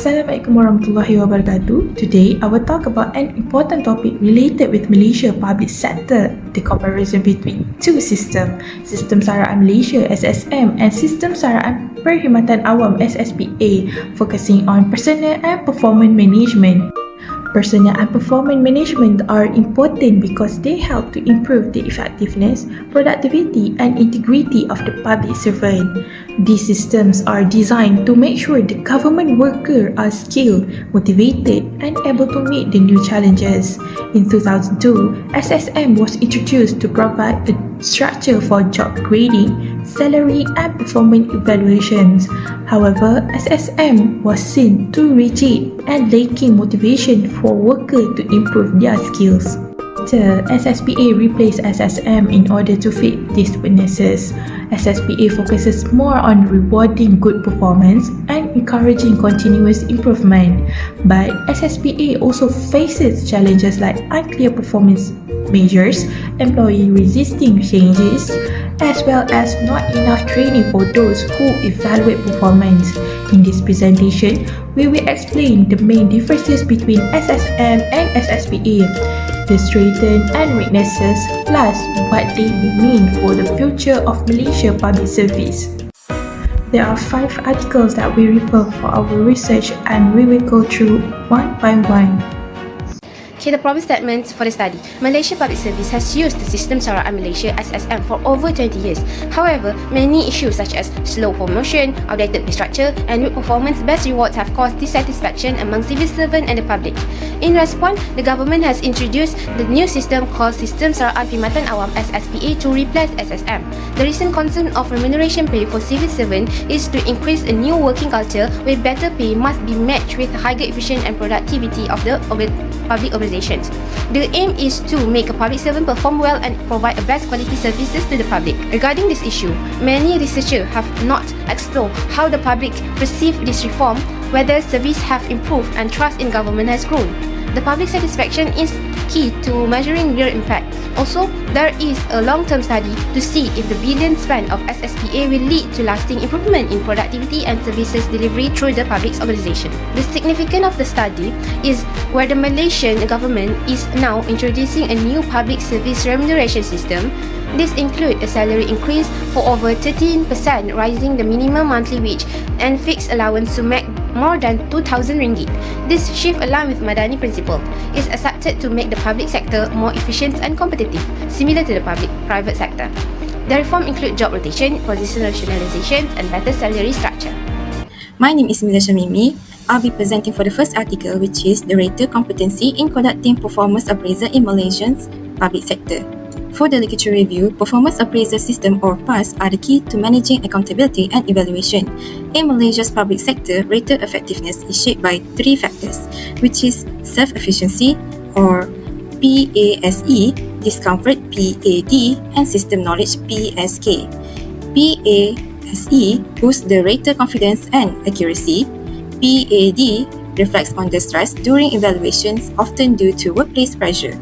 Assalamualaikum warahmatullahi wabarakatuh. Today, I will talk about an important topic related with Malaysia public sector, the comparison between two systems, Sistem Saraan Malaysia SSM and Sistem Saraan Perkhidmatan Awam SSPA, focusing on personnel and performance management. Personnel and performance management are important because they help to improve the effectiveness, productivity and integrity of the public servant. These systems are designed to make sure the government workers are skilled, motivated and able to meet the new challenges. In 2002, SSM was introduced to provide a structure for job grading, salary and performance evaluations. However, SSM was seen too rigid and lacking motivation for workers to improve their skills. The SSPA replaced SSM in order to fit these weaknesses. SSPA focuses more on rewarding good performance and encouraging continuous improvement. But SSPA also faces challenges like unclear performance measures, employee resisting changes, as well as not enough training for those who evaluate performance. In this presentation, we will explain the main differences between SSM and SSPA, the strengths and weaknesses, plus what they mean for the future of Malaysia public service. There are 5 articles that we refer for our research and we will go through one by one. Okay, the problem statements for the study. Malaysia Public Service has used the Sistem Saraan Malaysia SSM for over 20 years. However, many issues such as slow promotion, outdated pay structure and weak performance-based rewards have caused dissatisfaction among civil servants and the public. In response, the government has introduced the new system called Sistem Saraan Perkhidmatan Awam SSPA to replace SSM. The recent concern of remuneration pay for civil servants is to increase a new working culture where better pay must be matched with higher efficiency and productivity of the public organizations. The aim is to make a public servant perform well and provide a best quality services to the public. Regarding this issue, many researchers have not explored how the public perceive this reform, whether service have improved and trust in government has grown. The public satisfaction is key to measuring real impact. Also, there is a long-term study to see if the billion spend of SSPA will lead to lasting improvement in productivity and services delivery through the public organisation. The significance of the study is where the Malaysian government is now introducing a new public service remuneration system. This includes a salary increase for over 13%, rising the minimum monthly wage and fixed allowance to make more than 2,000 ringgit. This shift aligns with Madani principle is accepted to make the public sector more efficient and competitive, similar to the private sector. The reform include job rotation, position rationalization and better salary structure. My name is SYAMIMI. I'll be presenting for the first article, which is the Rater Competency in Conducting Performance Appraisal in Malaysia's Public Sector. For the literature review, performance appraisal system or PAS are the key to managing accountability and evaluation. In Malaysia's public sector, rater effectiveness is shaped by 3 factors, which is self-efficiency or PASE, discomfort PAD, and system knowledge PSK. PASE boosts the rater confidence and accuracy. PAD reflects on the stress during evaluations, often due to workplace pressure.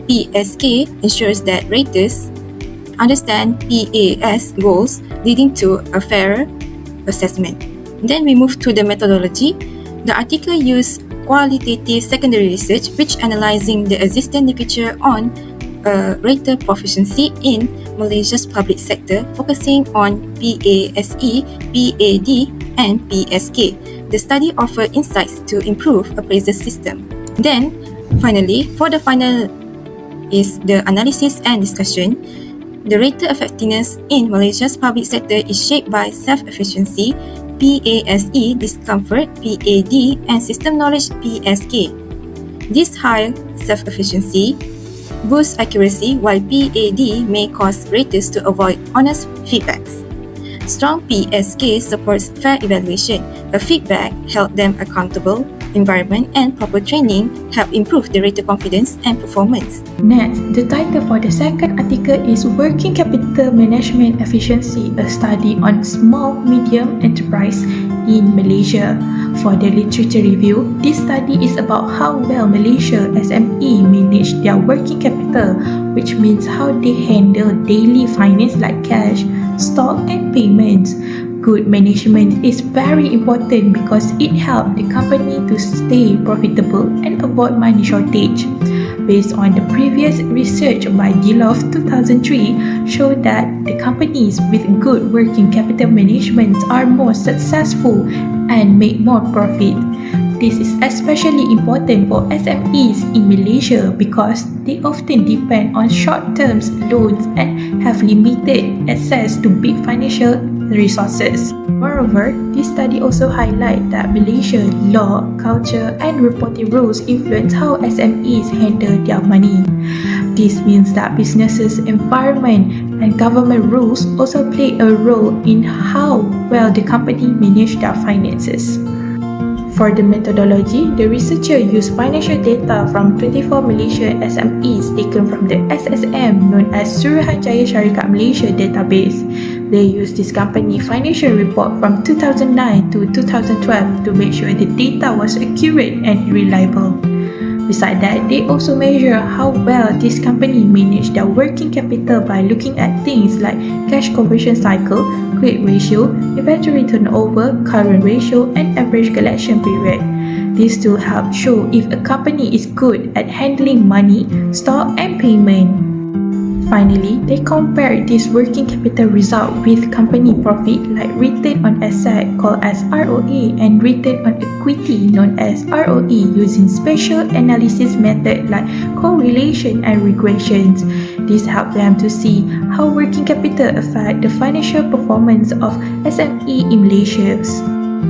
PSK ensures that raters understand PAS goals, leading to a fairer assessment. Then we move to the methodology. The article used qualitative secondary research, which analyzing the existing literature on rater proficiency in Malaysia's public sector, focusing on PASE, PAD, and PSK. The study offered insights to improve appraisal system. Then, finally, for the final is the analysis and discussion. The rater effectiveness in Malaysia's public sector is shaped by self-efficiency, PASE, discomfort, PAD, and system knowledge, PSK. This high self-efficiency boosts accuracy, while PAD may cause raters to avoid honest feedbacks. Strong PSK supports fair evaluation. A feedback held them accountable environment and proper training help improve the rater confidence and performance. Next, the title for the second article is Working Capital Management Efficiency, a study on small medium enterprise in Malaysia. For the literature review, this study is about how well Malaysia SME manage their working capital, which means how they handle daily finance like cash, stock and payments. good management is very important because it helps the company to stay profitable and avoid money shortage. Based on the previous research by Deloitte 2003 showed that the companies with good working capital management are more successful and make more profit. This is especially important for SMEs in Malaysia because they often depend on short-term loans and have limited access to big financial resources. Moreover, this study also highlights that Malaysia's law, culture, and reporting rules influence how SMEs handle their money. This means that businesses' environment and government rules also play a role in how well the company manage their finances. For the methodology, the researcher used financial data from 24 Malaysian SMEs taken from the SSM known as Suruhanjaya Syarikat Malaysia database. They used this company financial report from 2009 to 2012 to make sure the data was accurate and reliable. Besides that, they also measure how well this company managed their working capital by looking at things like cash conversion cycle, quick ratio, inventory turnover, current ratio, and average collection period. These two help show if a company is good at handling money, stock, and payment. Finally, they compare this working capital result with company profit like return on asset called as ROA and return on equity known as ROE using spatial analysis method like correlation and regressions. This helps them to see how working capital affect the financial performance of SME in Malaysia.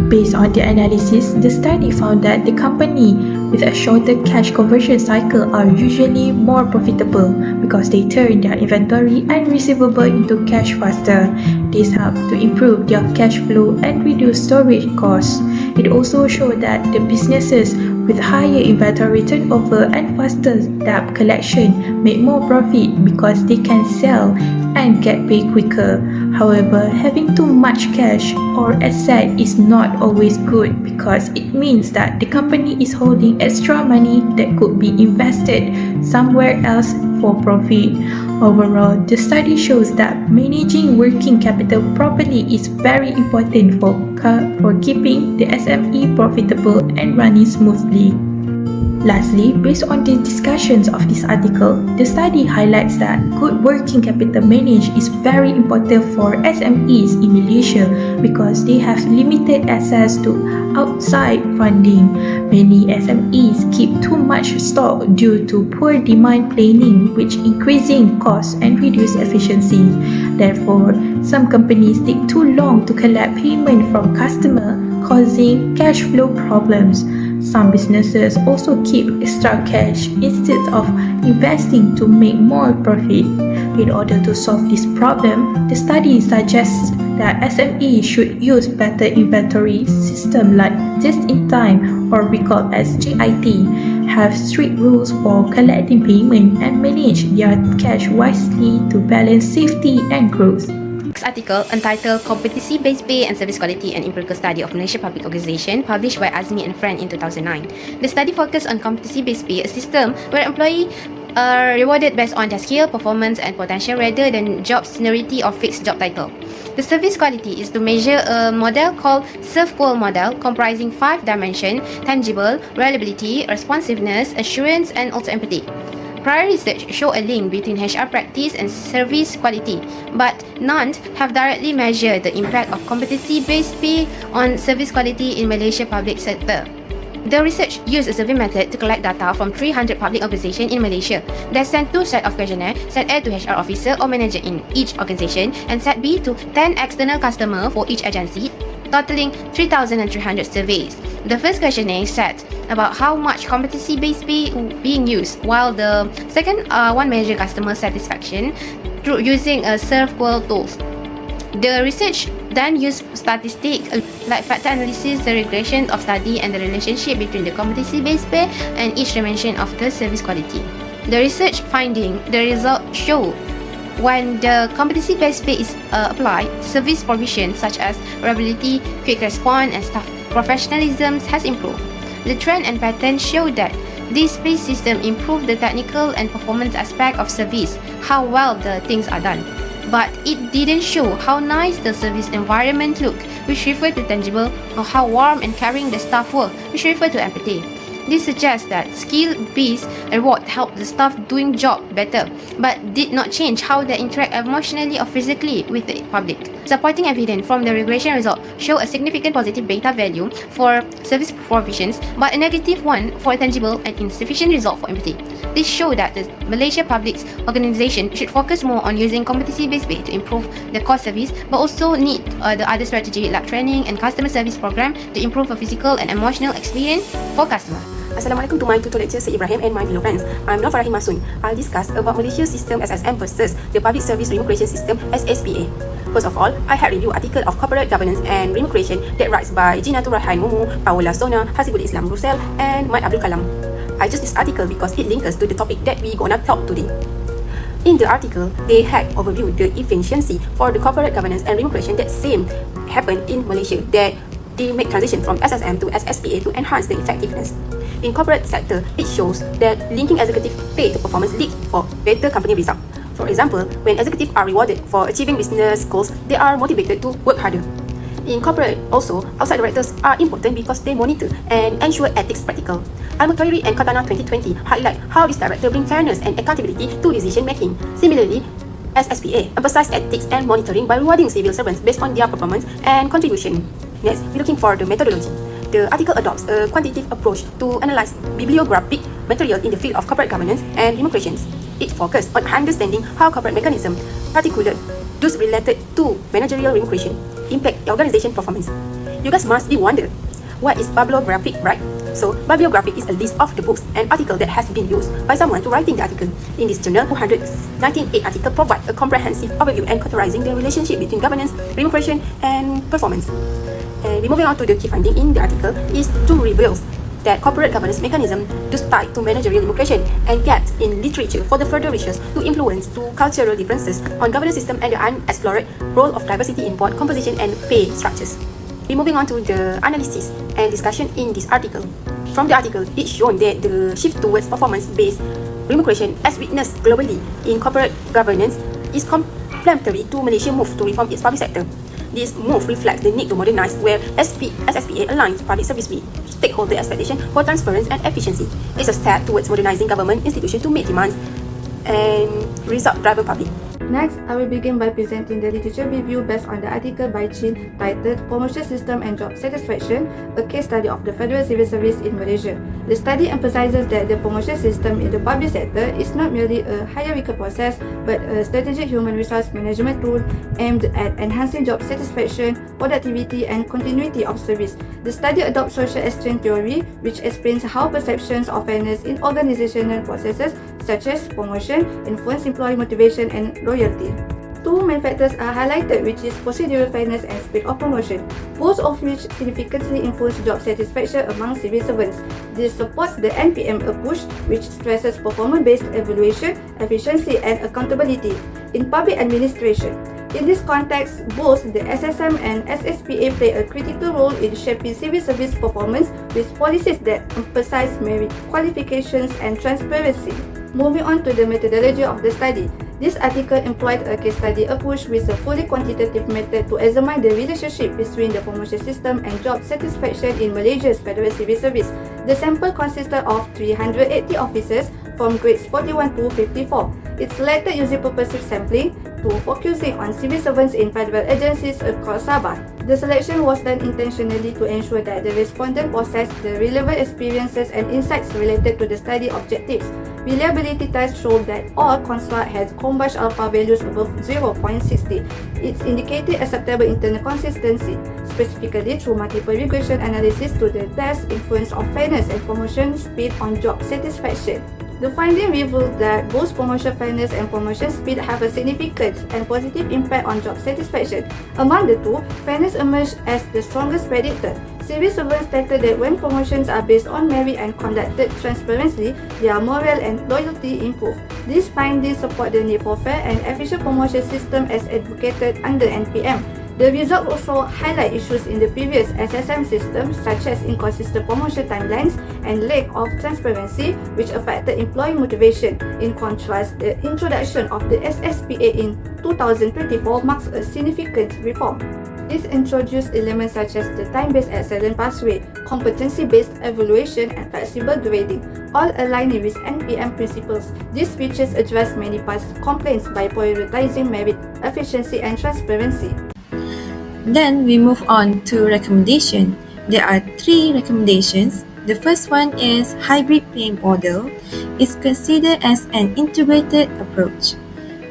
Based on the analysis, the study found that the company with a shorter cash conversion cycle are usually more profitable because they turn their inventory and receivable into cash faster. This helps to improve their cash flow and reduce storage costs. It also showed that the businesses with higher inventory turnover and faster debt collection make more profit because they can sell and get paid quicker. However, having too much cash or asset is not always good because it means that the company is holding extra money that could be invested somewhere else for profit. Overall, the study shows that managing working capital properly is very important for keeping the SME profitable and running smoothly. Lastly, based on the discussions of this article, the study highlights that good working capital management is very important for SMEs in Malaysia because they have limited access to outside funding. Many SMEs keep too much stock due to poor demand planning, which increasing costs and reduce efficiency. Therefore, some companies take too long to collect payment from customers, causing cash flow problems. Some businesses also keep extra cash instead of investing to make more profit. In order to solve this problem, the study suggests that SME should use better inventory system like just-in-time or we call as JIT, have strict rules for collecting payment and manage their cash wisely to balance safety and growth. Next article entitled Competency-Based Pay and Service Quality and Empirical Study of Malaysia Public Organisation, published by Azmi and Friend in 2009. The study focused on competency-based pay, a system where employees are rewarded based on their skill, performance and potential rather than job seniority or fixed job title. The service quality is to measure a model called SERVQUAL model comprising 5 dimensions: tangible, reliability, responsiveness, assurance and also empathy. Prior research show a link between HR practice and service quality, but none have directly measured the impact of competency-based pay on service quality in Malaysia public sector. The research used a survey method to collect data from 300 public organizations in Malaysia. They sent 2 sets of questionnaire, set A to HR officer or manager in each organization and set B to 10 external customers for each agency, totaling 3,300 surveys. The first questionnaire said about how much competency-based pay being used, while the second one measure customer satisfaction through using a SERVQUAL tools. The research then used statistics like factor analysis, the regression of study and the relationship between the competency-based pay and each dimension of the service quality. The research finding, the results show when the competency-based pay is applied, service provision such as reliability, quick response and staff professionalism has improved. The trend and pattern show that this pay system improves the technical and performance aspect of service, how well the things are done. but it didn't show how nice the service environment looked, which referred to tangible, or how warm and caring the staff were, which referred to empathy. This suggests that skill-based reward helped the staff doing job better, but did not change how they interact emotionally or physically with the public. Supporting evidence from the regression result show a significant positive beta value for service provisions, but a negative one for tangible and insufficient result for empathy. This show that the Malaysia Public Organisation should focus more on using competency-based way to improve the core service, but also need the other strategy like training and customer service program to improve a physical and emotional experience for customer. Assalamualaikum to my tutor lecturer Ibrahim and my fellow friends. I'm not FARAHIN MAHSUN. I'll discuss about Malaysia system SSM versus the Public Service Remuneration System SSPA. First of all, I had reviewed article of Corporate Governance and Remuneration that writes by Jinatul Rahman Mumu, Paula Sona, Hasibul Islam Brussel and Mat Abdul Kalam. I chose this article because it links us to the topic that we gonna talk today. In the article, they had overviewed the efficiency for the corporate governance and remuneration that same happened in Malaysia, that they make transition from SSM to SSPA to enhance the effectiveness. In corporate sector, it shows that linking executive pay to performance leads for better company result. For example, when executives are rewarded for achieving business goals, they are motivated to work harder. In corporate also, outside directors are important because they monitor and ensure ethics practical. Al-Mutairi and Katana 2020 highlight how this director bring fairness and accountability to decision making. Similarly, SSPA emphasize ethics and monitoring by rewarding civil servants based on their performance and contribution. Next, we're looking for the methodology. The article adopts a quantitative approach to analyze bibliographic material in the field of corporate governance and remunerations. It focused on understanding how corporate mechanisms, particularly those related to managerial remuneration, impact organization performance. You guys must be wonder, what is bibliographic, right? So, bibliographic is a list of the books and articles that has been used by someone to writing the article. In this journal, 298 article provide a comprehensive overview and categorizing the relationship between governance, remuneration, and performance. And we're moving on to the key finding in the article is to reveal that corporate governance mechanism is tied to managerial remuneration and gaps in literature for the further research to influence to cultural differences on governance system and the unexplored role of diversity in board composition and pay structures. We're moving on to the analysis and discussion in this article. From the article, it's shown that the shift towards performance-based remuneration as witnessed globally in corporate governance is complementary to Malaysia's move to reform its public sector. This move reflects the need to modernize where SSPA aligns public service with stakeholder expectation for transparency and efficiency. It's a step towards modernizing government institutions to meet demands and result-driven public. Next, I will begin by presenting the literature review based on the article by Chin titled Promotion System and Job Satisfaction, a case study of the Federal Civil Service in Malaysia. The study emphasizes that the promotion system in the public sector is not merely a hierarchical process, but a strategic human resource management tool aimed at enhancing job satisfaction, productivity, and continuity of service. The study adopts social exchange theory, which explains how perceptions of fairness in organizational processes such as promotion influence employee motivation and loyalty. Two main factors are highlighted, which is procedural fairness and speed of promotion, both of which significantly influence job satisfaction among civil servants. This supports the NPM approach, which stresses performance-based evaluation, efficiency, and accountability in public administration. In this context, both the SSM and SSPA play a critical role in shaping civil service performance with policies that emphasize merit, qualifications, and transparency. Moving on to the methodology of the study. This article employed a case study approach with a fully quantitative method to examine the relationship between the promotion system and job satisfaction in Malaysia's Federal Civil Service. The sample consisted of 380 officers from grades 41 to 54. It selected using purposive sampling to focusing on civil servants in federal agencies across Sabah. The selection was done intentionally to ensure that the respondent possessed the relevant experiences and insights related to the study objectives. Reliability tests showed that all constructs had combined alpha values above 0.60. It's indicated acceptable internal consistency, specifically through multiple regression analysis to the test influence of fairness and promotion speed on job satisfaction. The finding revealed that both promotion fairness and promotion speed have a significant and positive impact on job satisfaction. Among the two, fairness emerged as the strongest predictor. Civil servants stated that when promotions are based on merit and conducted transparently, their morale and loyalty improve. These findings support the need for fair and efficient promotion system as advocated under NPM. The results also highlight issues in the previous SSM system such as inconsistent promotion timelines and lack of transparency which affected employee motivation. In contrast, the introduction of the SSPA in 2024 marks a significant reform. This introduced elements such as the time-based excellence pathway, competency-based evaluation, and flexible grading, all aligning with NPM principles. These features address many past complaints by prioritizing merit, efficiency, and transparency. Then we move on to recommendation. There are 3 recommendations. The first one is hybrid pay model is considered as an integrated approach.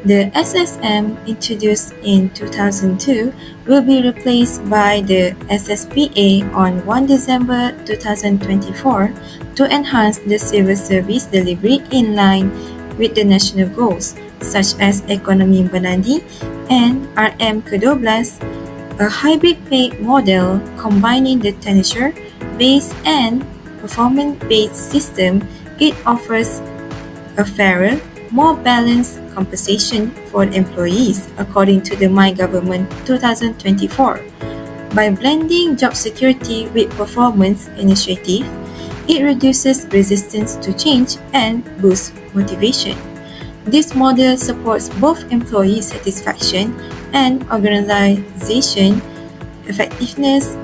The SSM introduced in 2002 will be replaced by the SSPA on 1 December 2024 to enhance the civil service delivery in line with the national goals such as ekonomi bernadi and RM238. A hybrid pay model combining the tenure-based and performance-based system, it offers a fairer, more balanced compensation for employees according to the My Government 2024. By blending job security with performance initiative, it reduces resistance to change and boosts motivation. This model supports both employee satisfaction and organization effectiveness,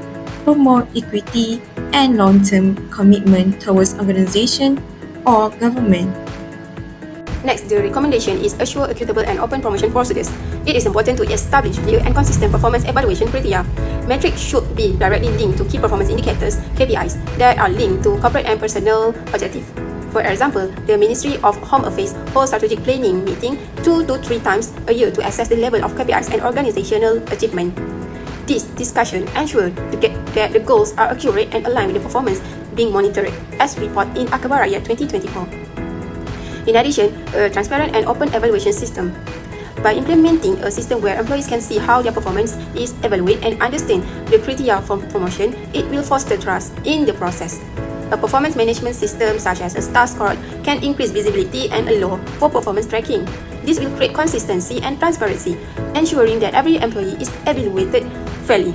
promote equity and long-term commitment towards organization or government. Next, the recommendation is assure equitable and open promotion procedures. It is important to establish clear and consistent performance evaluation criteria. Metrics should be directly linked to key performance indicators, KPIs, that are linked to corporate and personal objectives. For example, the Ministry of Home Affairs holds strategic planning meeting 2 to 3 times a year to assess the level of KPIs and organizational achievement. This discussion ensures that the goals are accurate and aligned with the performance being monitored, as reported in Akhbaraya 2024. In addition, a transparent and open evaluation system. By implementing a system where employees can see how their performance is evaluated and understand the criteria for promotion, it will foster trust in the process. A performance management system such as a star score can increase visibility and allow for performance tracking. This will create consistency and transparency, ensuring that every employee is evaluated fairly.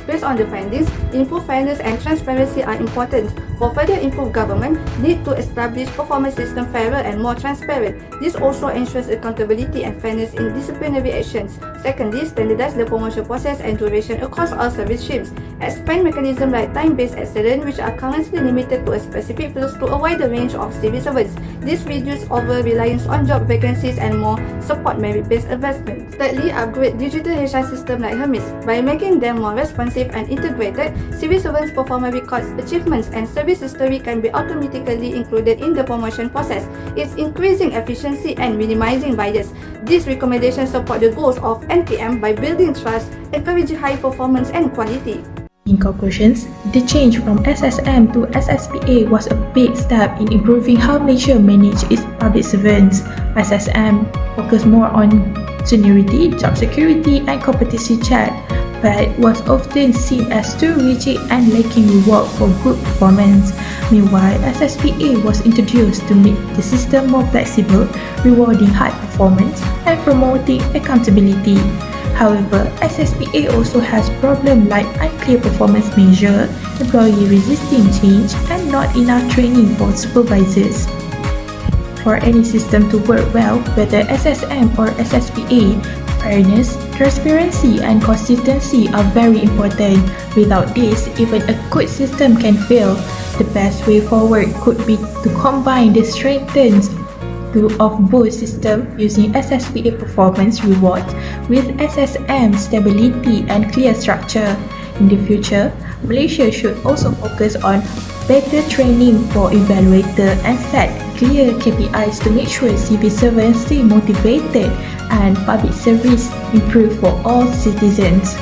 Based on the findings, improved fairness and transparency are important. For further improved government, need to establish performance system fairer and more transparent. This also ensures accountability and fairness in disciplinary actions. Secondly, standardize the promotion process and duration across all service streams. Expand mechanisms like time-based excellence, which are currently limited to a specific field, to a wider range of civil servants. This reduces over-reliance on job vacancies and more support merit-based advancement. Thirdly, upgrade digital HR system like Hermes. By making them more responsive and integrated, civil servants' performance records, achievements, and service history can be automatically included in the promotion process. It's increasing efficiency and minimizing bias. These recommendations support the goals of NPM by building trust, encouraging high performance and quality. In conclusions, the change from SSM to SSPA was a big step in improving how Malaysia manages its public servants. SSM focused more on seniority, job security, and competency check, but was often seen as too rigid and lacking reward for good performance. Meanwhile, SSPA was introduced to make the system more flexible, rewarding high performance and promoting accountability. However, SSPA also has problems like unclear performance measure, employee resisting change, and not enough training for supervisors. For any system to work well, whether SSM or SSPA, fairness, transparency, and consistency are very important. Without this, even a good system can fail. The best way forward could be to combine the strengths of both systems using SSPA performance reward with SSM stability and clear structure. In the future, Malaysia should also focus on better training for evaluators and set clear KPIs to make sure civil servants stay motivated and public service improve for all citizens.